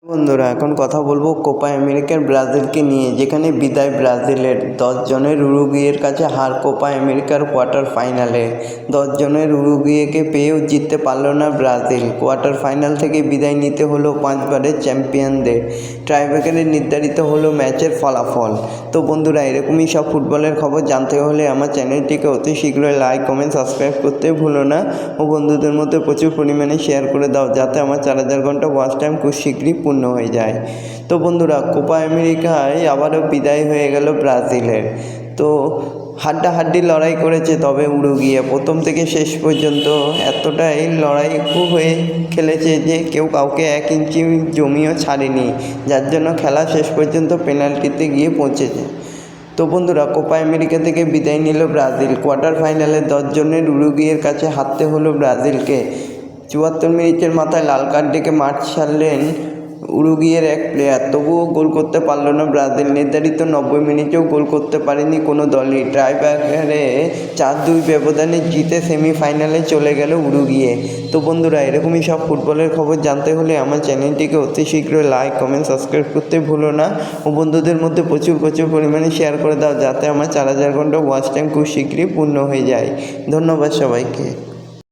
বন্ধুরা এখন কথা বলবো কোপা আমেরিকার ব্রাজিলকে নিয়ে, যেখানে বিদায় ব্রাজিলের। 10 জনের উরুগুয়ের কাছে হার কোপা আমেরিকার কোয়ার্টার ফাইনালে। 10 জনের উরুগুয়েকে পেয়েও জিততে পারল না ব্রাজিল। কোয়ার্টার ফাইনাল থেকে বিদায় নিতে হলো 5 বারের চ্যাম্পিয়নদের। টাইব্রেকারে নির্ধারিত হলো ম্যাচের ফলাফল। তো বন্ধুরা, এরকমই সব ফুটবলের খবর জানতে হলে আমার চ্যানেলটিকে অতি শীঘ্রই লাইক, কমেন্ট, সাবস্ক্রাইব করতে ভুলো না ও বন্ধুদের মধ্যে প্রচুর পরিমাণে শেয়ার করে দাও, যাতে আমার 4000 ঘন্টা ওয়াচ টাইম খুব শীঘ্রই পূর্ণ হয়ে যায়। তো বন্ধুরা, কোপা আমেরিকায় আবারও বিদায় হয়ে গেল ব্রাজিলের। তো হাড্ডাহাড্ডি লড়াই করেছে তবে উরুগুয়ে প্রথম থেকে শেষ পর্যন্ত এতটাই লড়াই হয়ে খেলেছে যে কেউ কাউকে 1 ইঞ্চি জমিও ছাড়েনি, যার জন্য খেলা শেষ পর্যন্ত পেনাল্টিতে গিয়ে পৌঁছেছে। তো বন্ধুরা, কোপা আমেরিকা থেকে বিদায় নিল ব্রাজিল। কোয়ার্টার ফাইনালে 10 জনের উরুগুয়ের কাছে হারতে হলো ব্রাজিলকে। 74 মিনিটের মাথায় লাল কার্ড ডেকে মাঠ ছাড়লেন উরুগুয়ের এক প্লেয়ার, তবুও গোল করতে পারল না ব্রাজিল। নির্ধারিত 90 মিনিটেও গোল করতে পারেনি কোনো দলই। টাইব্রেকারে 4-2 ব্যবধানে জিতে সেমিফাইনালে চলে গেল উরুগুয়ে। তো বন্ধুরা, এরকমই সব ফুটবলের খবর জানতে হলে আমার চ্যানেলটিকে অতি শীঘ্রই লাইক, কমেন্ট, সাবস্ক্রাইব করতে ভুলো না ও বন্ধুদের মধ্যে প্রচুর পরিমাণে শেয়ার করে দাও, যাতে আমার 4000 ঘন্টা ওয়াচ টাইম খুব শীঘ্রই পূর্ণ হয়ে যায়। ধন্যবাদ সবাইকে।